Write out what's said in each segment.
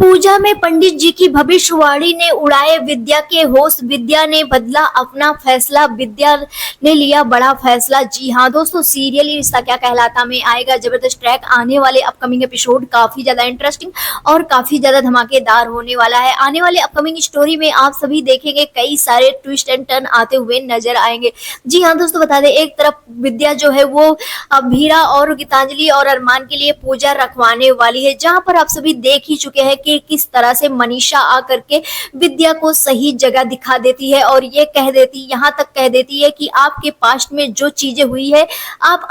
पूजा में पंडित जी की भविष्यवाणी ने उड़ाए विद्या के होश। विद्या ने बदला अपना फैसला, विद्या ने लिया बड़ा फैसला। जी हाँ दोस्तों, सीरियल रिश्ता क्या कहलाता में आएगा जबरदस्त ट्रैक। आने वाले अपकमिंग एपिसोड काफी ज्यादा इंटरेस्टिंग और काफी ज्यादा धमाकेदार होने वाला है। आने वाले अपकमिंग स्टोरी में आप सभी देखेंगे कई सारे ट्विस्ट एंड टर्न आते हुए नजर आएंगे। जी हाँ दोस्तों, बता दें एक तरफ विद्या जो है वो भीरा और गीतांजलि और अरमान के लिए पूजा रखवाने वाली है, जहां पर आप सभी देख ही चुके हैं कि किस तरह से मनीषा आकर के विद्या को सही जगह दिखा देती है और ये कह देती, यहाँ तक कह देती है कि आपके पास्ट में जो चीजें हुई है आप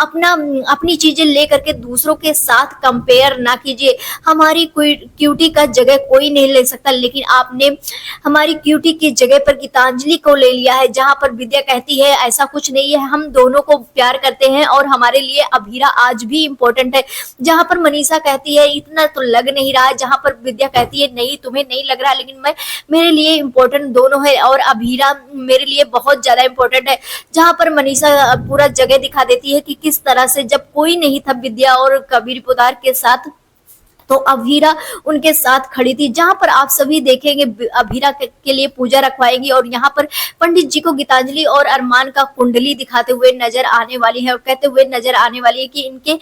अपनी चीजें लेकर के दूसरों के साथ कंपेयर ना कीजिए। हमारी क्यूटी का जगह कोई नहीं ले सकता, लेकिन आपने हमारी क्यूटी की जगह पर गीतांजलि को ले लिया है। जहां पर विद्या कहती है ऐसा कुछ नहीं है, हम दोनों को प्यार करते हैं और हमारे लिए अभीरा आज भी इम्पोर्टेंट है। जहां पर मनीषा कहती है इतना तो लग नहीं रहा है, जहां पर विद्या कहती है नहीं तुम्हें नहीं लग रहा, लेकिन मैं मेरे लिए इम्पोर्टेंट दोनों है और अभीरा मेरे लिए बहुत ज्यादा इम्पोर्टेंट है। जहां पर मनीषा पूरा जगह दिखा देती है कि किस तरह से जब कोई नहीं था विद्या और कबीर पोदार के साथ, तो अभीरा उनके साथ खड़ी थी। जहां पर आप सभी देखेंगे अभीरा के लिए पूजा रखवाएंगी और यहाँ पर पंडित जी को गीतांजलि और अरमान का कुंडली दिखाते हुए नजर आने वाली है और कहते हुए नजर आने वाली है कि इनके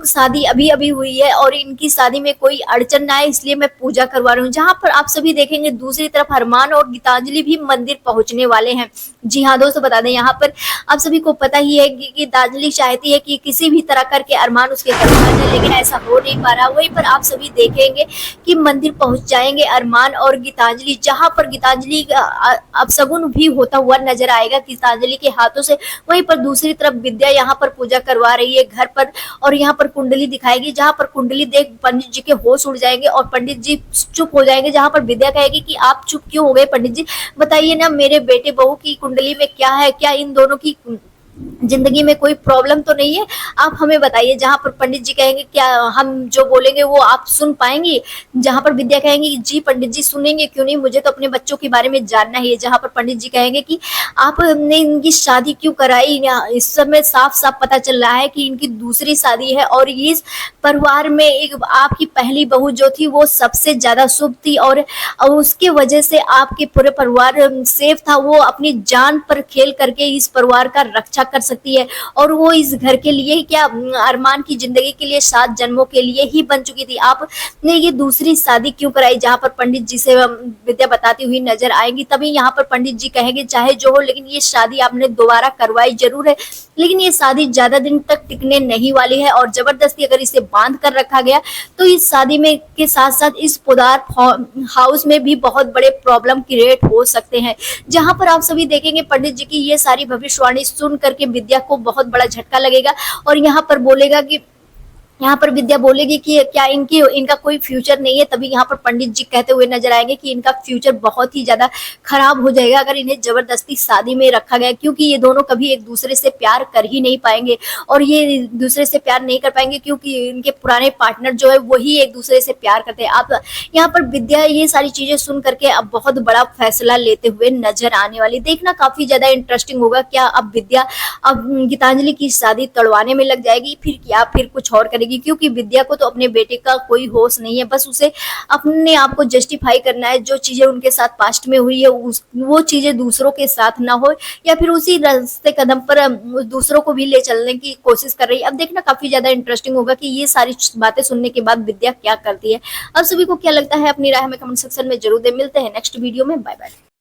शादी अभी अभी हुई है और इनकी शादी में कोई अड़चन ना है, इसलिए मैं पूजा करवा रही हूँ। जहां पर आप सभी देखेंगे दूसरी तरफ अरमान और गीतांजलि भी मंदिर पहुंचने वाले हैं। जी हाँ दोस्तों, बता दें यहाँ पर आप सभी को पता ही है कि गीतांजलि चाहती है कि किसी भी तरह करके अरमान उसके घर आ जाए, लेकिन ऐसा हो नहीं पा रहा। वहीं पर आप सभी देखेंगे कि मंदिर पहुंच जाएंगे अरमान और गीतांजलि, जहां पर गीतांजलि अपशगुन भी होता हुआ नजर आएगा गीतांजलि के हाथों से। वहीं पर दूसरी तरफ विद्या यहां पर पूजा करवा रही है घर पर और यहां पर कुंडली दिखाएगी, जहां पर कुंडली देख पंडित जी के होश उड़ जाएंगे और पंडित जी चुप हो जाएंगे। जहां पर विद्या कहेगी कि आप चुप क्यों हो गए पंडित जी, बताइए ना मेरे बेटे बहू की कुंडली में क्या है, क्या इन दोनों की जिंदगी में कोई प्रॉब्लम तो नहीं है, आप हमें बताइए। जहां पर पंडित जी कहेंगे क्या हम जो बोलेंगे वो आप सुन पाएंगी, जहां पर विद्या कहेंगे जी पंडित जी सुनेंगे क्यों नहीं, मुझे तो अपने बच्चों के बारे में जानना है। जहां पर पंडित जी कहेंगे कि आपने इनकी शादी क्यों कराई, इस समय साफ साफ पता चल रहा है कि इनकी दूसरी शादी है और इस परिवार में एक आपकी पहली बहू जो थी वो सबसे ज्यादा शुभ थी और उसके वजह से आपके पूरे परिवार सेफ था। वो अपनी जान पर खेल करके इस परिवार का रक्षा कर सकती है और वो इस घर के लिए क्या अरमान की जिंदगी के लिए 7 जन्मों के लिए ही बन चुकी थी। आपने ये दूसरी शादी क्यों कराई, जहां पर पंडित जी से विद्या बताती हुई नजर आएंगी। तभी यहाँ पर पंडित जी कहेंगे चाहे जो हो, लेकिन ये शादी आपने दोबारा करवाई जरूर है, लेकिन ये शादी ज्यादा दिन तक टिकने नहीं वाली है और जबरदस्ती अगर इसे बांध कर रखा गया तो इस शादी में के साथ साथ इस पोदार हाउस में भी बहुत बड़े प्रॉब्लम क्रिएट हो सकते हैं। जहां पर आप सभी देखेंगे पंडित जी की ये सारी भविष्यवाणी सुन करके विद्या को बहुत बड़ा झटका लगेगा और यहाँ पर बोलेगा कि यहाँ पर विद्या बोलेगी कि क्या इनका कोई फ्यूचर नहीं है। तभी यहाँ पर पंडित जी कहते हुए नजर आएंगे कि इनका फ्यूचर बहुत ही ज्यादा खराब हो जाएगा अगर इन्हें जबरदस्ती शादी में रखा गया, क्योंकि ये दोनों कभी एक दूसरे से प्यार कर ही नहीं पाएंगे और ये दूसरे से प्यार नहीं कर पाएंगे क्योंकि इनके पुराने पार्टनर जो है वही एक दूसरे से प्यार करते हैं। आप यहाँ पर विद्या ये सारी चीजें सुन करके अब बहुत बड़ा फैसला लेते हुए नजर आने वाली, देखना काफी ज्यादा इंटरेस्टिंग होगा। क्या अब विद्या अब गीतांजलि की शादी तड़वाने में लग जाएगी फिर कुछ और करेगी, क्योंकि विद्या को तो अपने बेटे का कोई होश नहीं है, बस उसे अपने आप को जस्टिफाई करना है। जो चीजें उनके साथ पास्ट में हुई है वो चीजें दूसरों के साथ ना हो या फिर उसी रास्ते कदम पर दूसरों को भी ले चलने की कोशिश कर रही है। अब देखना काफी ज्यादा इंटरेस्टिंग होगा कि ये सारी बातें सुनने के बाद विद्या क्या करती है। अब सभी को क्या लगता है अपनी राय हमें कमेंट सेक्शन में जरूर दे। मिलते हैं नेक्स्ट वीडियो में, बाय बाय।